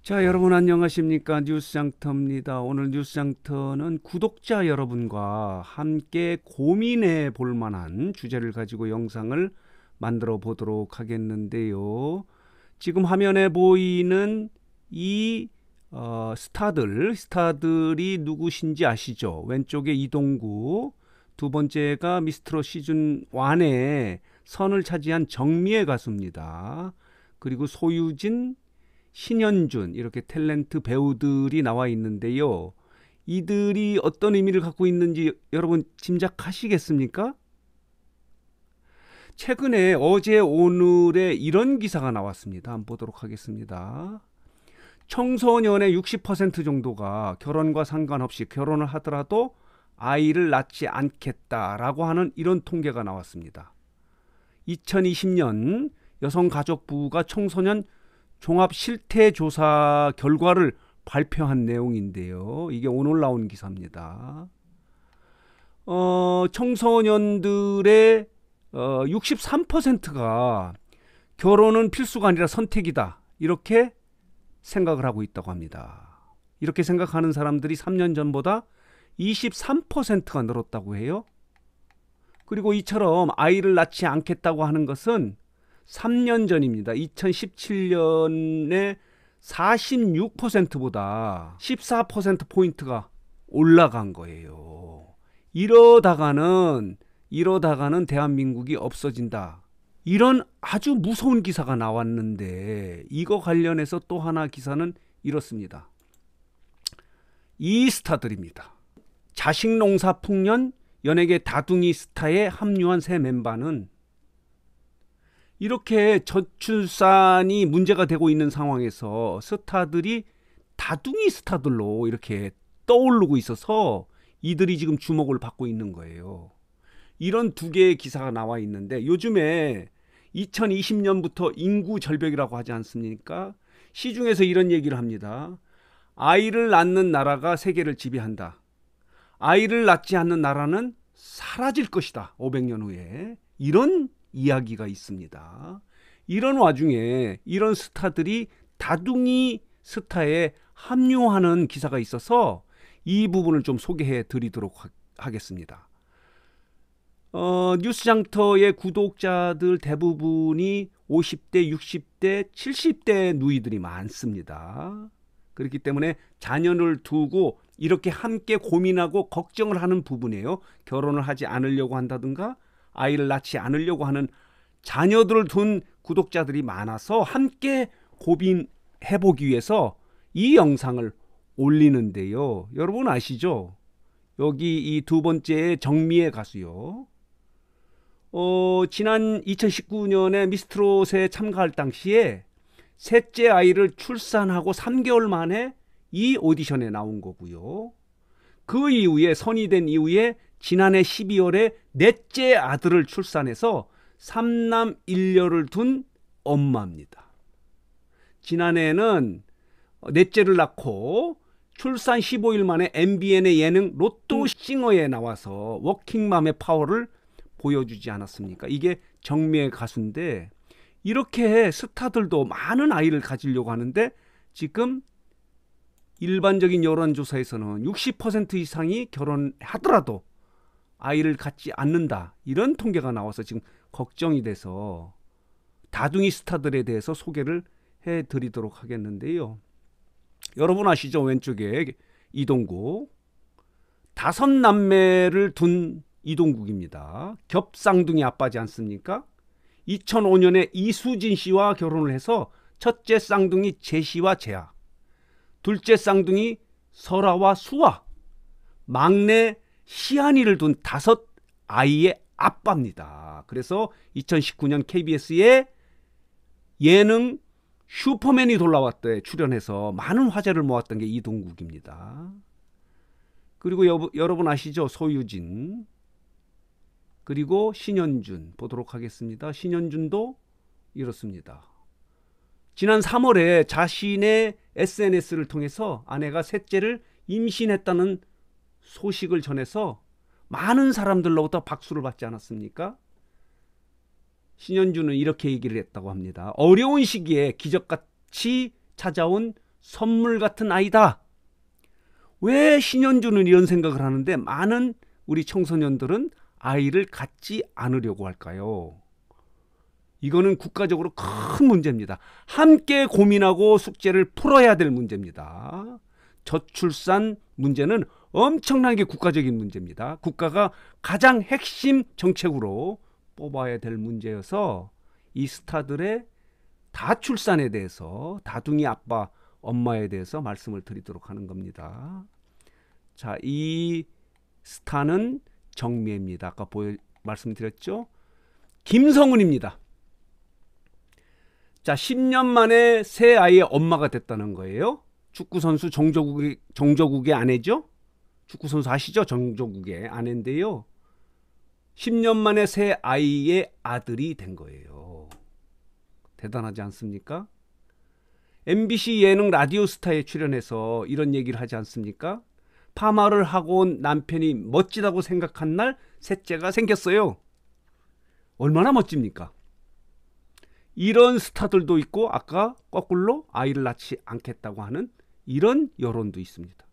자, 여러분 안녕하십니까? 뉴스장터입니다. 오늘 뉴스장터는 구독자 여러분과 함께 고민해 볼 만한 주제를 가지고 영상을 만들어 보도록 하겠는데요. 지금 화면에 보이는 이 스타들이 누구신지 아시죠? 왼쪽에 이동구, 두 번째가 미스트롯 시즌 1의 선을 차지한 정미애 가수입니다. 그리고 소유진, 신현준, 이렇게 탤런트 배우들이 나와 있는데요. 이들이 어떤 의미를 갖고 있는지 여러분 짐작하시겠습니까? 최근에 어제 오늘에 이런 기사가 나왔습니다. 한번 보도록 하겠습니다. 청소년의 60% 정도가 결혼과 상관없이 결혼을 하더라도 아이를 낳지 않겠다라고 하는 이런 통계가 나왔습니다. 2020년 여성가족부가 청소년 종합실태조사 결과를 발표한 내용인데요. 이게 오늘 나온 기사입니다. 청소년들의 63%가 결혼은 필수가 아니라 선택이다, 이렇게 생각을 하고 있다고 합니다. 이렇게 생각하는 사람들이 3년 전보다 23%가 늘었다고 해요. 그리고 이처럼 아이를 낳지 않겠다고 하는 것은 3년 전입니다. 2017년에 46%보다 14%포인트가 올라간 거예요. 이러다가는 대한민국이 없어진다, 이런 아주 무서운 기사가 나왔는데, 이거 관련해서 또 하나 기사는 이렇습니다. 이 스타들입니다. 자식농사 풍년 연예계 다둥이 스타에 합류한 새 멤버는, 이렇게 저출산이 문제가 되고 있는 상황에서 스타들이 다둥이 스타들로 이렇게 떠오르고 있어서 이들이 지금 주목을 받고 있는 거예요. 이런 두 개의 기사가 나와 있는데, 요즘에 2020년부터 인구 절벽이라고 하지 않습니까? 시중에서 이런 얘기를 합니다. 아이를 낳는 나라가 세계를 지배한다. 아이를 낳지 않는 나라는 사라질 것이다, 500년 후에. 이런 이야기가 있습니다. 이런 와중에 이런 스타들이 다둥이 스타에 합류하는 기사가 있어서 이 부분을 좀 소개해 드리도록 하겠습니다. 뉴스장터의 구독자들 대부분이 50대, 60대, 70대 누이들이 많습니다. 그렇기 때문에 자녀를 두고 이렇게 함께 고민하고 걱정을 하는 부분이에요. 결혼을 하지 않으려고 한다든가 아이를 낳지 않으려고 하는 자녀들을 둔 구독자들이 많아서 함께 고민해보기 위해서 이 영상을 올리는데요. 여러분 아시죠? 여기 이 두 번째 정미애 가수요. 지난 2019년에 미스트롯에 참가할 당시에 셋째 아이를 출산하고 3개월 만에 이 오디션에 나온 거고요. 그 이후에 선이 된 이후에 지난해 12월에 넷째 아들을 출산해서 3남 1녀를 둔 엄마입니다. 지난해에는 넷째를 낳고 출산 15일 만에 MBN의 예능 로또 싱어에 나와서 워킹맘의 파워를 보여주지 않았습니까? 이게 정미애 가수인데, 이렇게 스타들도 많은 아이를 가지려고 하는데, 지금 일반적인 여론조사에서는 60% 이상이 결혼하더라도 아이를 갖지 않는다, 이런 통계가 나와서 지금 걱정이 돼서 다둥이 스타들에 대해서 소개를 해드리도록 하겠는데요. 여러분 아시죠? 왼쪽에 이동국, 5남매를 둔 이동국입니다. 겹쌍둥이 아빠지 않습니까? 2005년에 이수진 씨와 결혼을 해서 첫째 쌍둥이 제시와 재아, 둘째 쌍둥이 설아와 수아, 막내 시안이를 둔 5아이의 아빠입니다. 그래서 2019년 KBS의 예능 슈퍼맨이 돌아왔다에 출연해서 많은 화제를 모았던 게 이동국입니다. 그리고 여러분 아시죠? 소유진, 그리고 신현준 보도록 하겠습니다. 신현준도 이렇습니다. 지난 3월에 자신의 SNS를 통해서 아내가 셋째를 임신했다는 소식을 전해서 많은 사람들로부터 박수를 받지 않았습니까? 신현주는 이렇게 얘기를 했다고 합니다. 어려운 시기에 기적같이 찾아온 선물 같은 아이다. 왜 신현주는 이런 생각을 하는데 많은 우리 청소년들은 아이를 갖지 않으려고 할까요? 이거는 국가적으로 큰 문제입니다. 함께 고민하고 숙제를 풀어야 될 문제입니다. 저출산 문제는 엄청나게 국가적인 문제입니다. 국가가 가장 핵심 정책으로 뽑아야 될 문제여서 이 스타들의 다출산에 대해서, 다둥이 아빠, 엄마에 대해서 말씀을 드리도록 하는 겁니다. 자, 이 스타는 정미애입니다. 아까 말씀드렸죠? 김성은입니다. 자, 10년 만에 새 아이의 엄마가 됐다는 거예요. 축구선수 정조국의 아내죠. 축구선수 아시죠? 정조국의 아내인데요. 10년 만에 새 아이의 아들이 된 거예요. 대단하지 않습니까? MBC 예능 라디오스타에 출연해서 이런 얘기를 하지 않습니까? 파마를 하고 온 남편이 멋지다고 생각한 날 셋째가 생겼어요. 얼마나 멋집니까? 이런 스타들도 있고 아까 거꾸로 아이를 낳지 않겠다고 하는 이런 여론도 있습니다.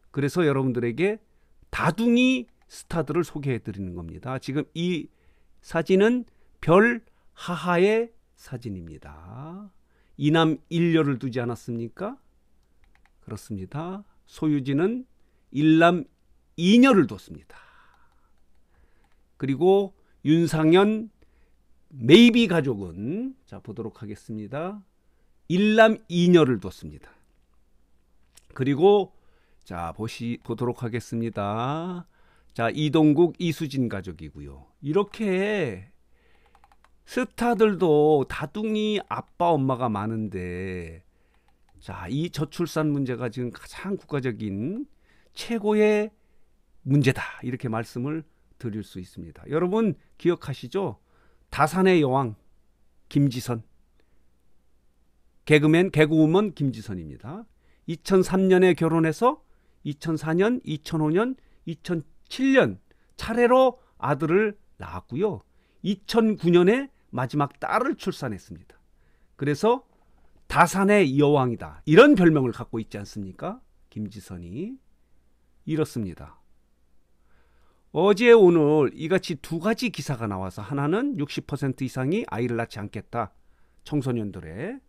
그래서 여러분들에게 다둥이 스타들을 소개해 드리는 겁니다. 지금 이 사진은 별하하의 사진입니다. 이남 일녀를 두지 않았습니까? 그렇습니다. 소유진은 일남 이녀를 뒀습니다. 그리고 윤상현 메이비 가족은 자 보도록 하겠습니다. 일남 이녀를 뒀습니다. 그리고 자 보도록 하겠습니다. 자 이동국 이수진 가족이고요. 이렇게 스타들도 다둥이 아빠 엄마가 많은데 자 이 저출산 문제가 지금 가장 국가적인 최고의 문제다 이렇게 말씀을 드릴 수 있습니다. 여러분 기억하시죠? 다산의 여왕 김지선, 개그우먼 김지선입니다. 2003년에 결혼해서 2004년, 2005년, 2007년 차례로 아들을 낳았고요. 2009년에 마지막 딸을 출산했습니다. 그래서 다산의 여왕이다 이런 별명을 갖고 있지 않습니까? 김지선이 이렇습니다. 어제 오늘 이같이 두 가지 기사가 나와서 하나는 60% 이상이 아이를 낳지 않겠다. 청소년들의.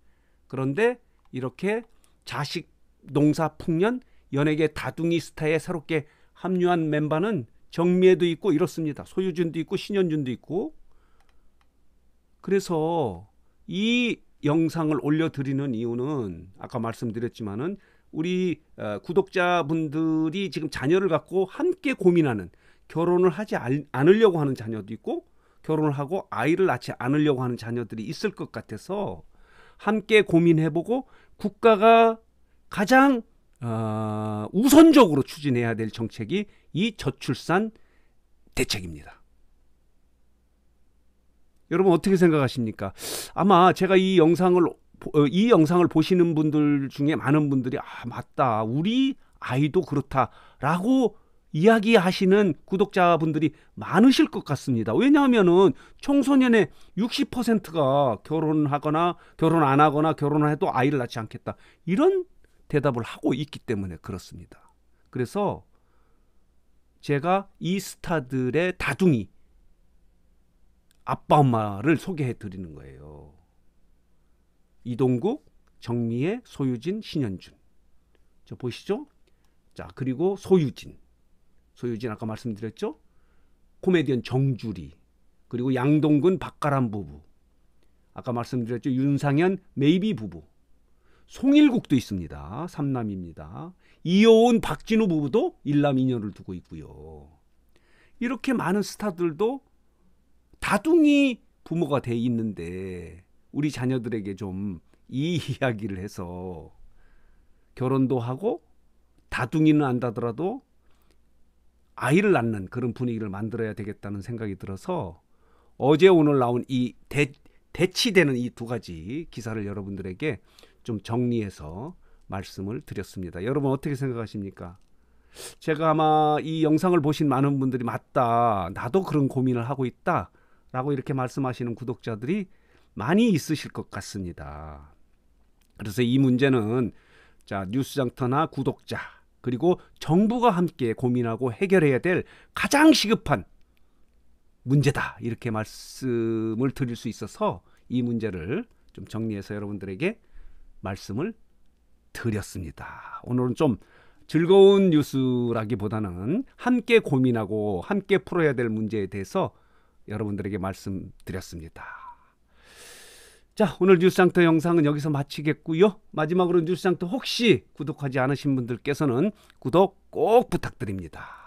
그런데 이렇게 자식 농사 풍년 연예계 다둥이 스타에 새롭게 합류한 멤버는 정미애도 있고 이렇습니다. 소유진도 있고 신현준도 있고. 그래서 이 영상을 올려드리는 이유는 아까 말씀드렸지만은 우리 구독자분들이 지금 자녀를 갖고 함께 고민하는 결혼을 하지 않으려고 하는 자녀도 있고 결혼을 하고 아이를 낳지 않으려고 하는 자녀들이 있을 것 같아서 함께 고민해보고 국가가 가장 우선적으로 추진해야 될 정책이 이 저출산 대책입니다. 여러분 어떻게 생각하십니까? 아마 제가 이 영상을 보시는 분들 중에 많은 분들이 맞다 우리 아이도 그렇다라고 이야기하시는 구독자분들이 많으실 것 같습니다. 왜냐하면은 청소년의 60%가 결혼하거나 결혼 안 하거나 결혼을 해도 아이를 낳지 않겠다 이런 대답을 하고 있기 때문에 그렇습니다. 그래서 제가 이 스타들의 다둥이 아빠 엄마를 소개해 드리는 거예요. 이동국, 정미애, 소유진, 신현준. 저 보시죠? 자, 그리고 소유진 아까 말씀드렸죠? 코미디언 정주리, 그리고 양동근 박가람 부부, 아까 말씀드렸죠? 윤상현 메이비 부부, 송일국도 있습니다. 삼남입니다. 이효은 박진우 부부도 일남 이녀를 두고 있고요. 이렇게 많은 스타들도 다둥이 부모가 돼 있는데 우리 자녀들에게 좀 이 이야기를 해서 결혼도 하고 다둥이는 안다더라도 아이를 낳는 그런 분위기를 만들어야 되겠다는 생각이 들어서 어제 오늘 나온 이 대치되는 이 두 가지 기사를 여러분들에게 좀 정리해서 말씀을 드렸습니다. 여러분 어떻게 생각하십니까? 제가 아마 이 영상을 보신 많은 분들이 맞다 나도 그런 고민을 하고 있다 라고 이렇게 말씀하시는 구독자들이 많이 있으실 것 같습니다. 그래서 이 문제는 자, 뉴스장터나 구독자 그리고 정부가 함께 고민하고 해결해야 될 가장 시급한 문제다. 이렇게 말씀을 드릴 수 있어서 이 문제를 좀 정리해서 여러분들에게 말씀을 드렸습니다. 오늘은 좀 즐거운 뉴스라기보다는 함께 고민하고 함께 풀어야 될 문제에 대해서 여러분들에게 말씀드렸습니다. 자, 오늘 뉴스장터 영상은 여기서 마치겠고요. 마지막으로 뉴스장터 혹시 구독하지 않으신 분들께서는 구독 꼭 부탁드립니다.